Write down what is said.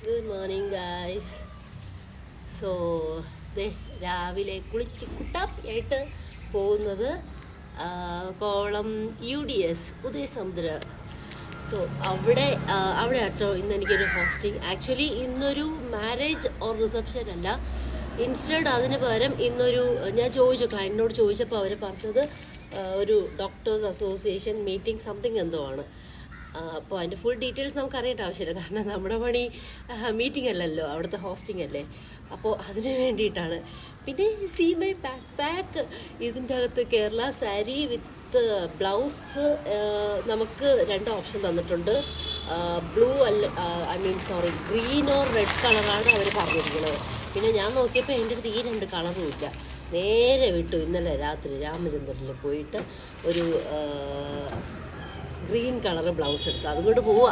Good morning guys. So രാവിലെ കുളിച്ച് കുട്ടാപ്പിയായിട്ട് പോകുന്നത് കോവളം UDS ഉദയസമുദ്ര. സോ അവിടെ ആട്ടോ ഇന്ന് എനിക്കൊരു ഹോസ്റ്റിംഗ്. ആക്ച്വലി ഇന്നൊരു മാരേജ് ഓർ റിസപ്ഷൻ അല്ല, ഇൻസ്റ്റഡ് അതിന് പകരം ഇന്നൊരു ഞാൻ ചോദിച്ചു, ക്ലയൻറ്റിനോട് ചോദിച്ചപ്പോൾ അവർ പറഞ്ഞത് ഒരു ഡോക്ടേഴ്സ് അസോസിയേഷൻ മീറ്റിംഗ് സംതിങ് എന്തോ ആണ്. അപ്പോൾ അതിൻ്റെ ഫുൾ ഡീറ്റെയിൽസ് നമുക്ക് അറിയേണ്ട ആവശ്യമില്ല, കാരണം നമ്മുടെ പണി മീറ്റിംഗ് അല്ലല്ലോ, അവിടുത്തെ ഹോസ്റ്റിംഗ് അല്ലേ. അപ്പോൾ അതിന് വേണ്ടിയിട്ടാണ്. പിന്നെ സീ മൈ ബാക്ക് പാക്ക്. ഇതിൻ്റെ അകത്ത് കേരള സാരി വിത്ത് ബ്ലൗസ് നമുക്ക് 2 ഓപ്ഷൻ തന്നിട്ടുണ്ട്. ബ്ലൂ അല്ല, ഗ്രീൻ ഓർ റെഡ് കളറാണ് അവർ പറഞ്ഞിരിക്കുന്നത്. പിന്നെ ഞാൻ നോക്കിയപ്പോൾ എൻ്റെ അടുത്ത് ഈ 2 കളറും ഇല്ല. നേരെ വിട്ടു. ഇന്നലെ രാത്രി രാമചന്ദ്രനിൽ പോയിട്ട് ഒരു ഗ്രീൻ കളർ ബ്ലൗസ് എടുത്തു, അതുകൊണ്ട് പോവാ.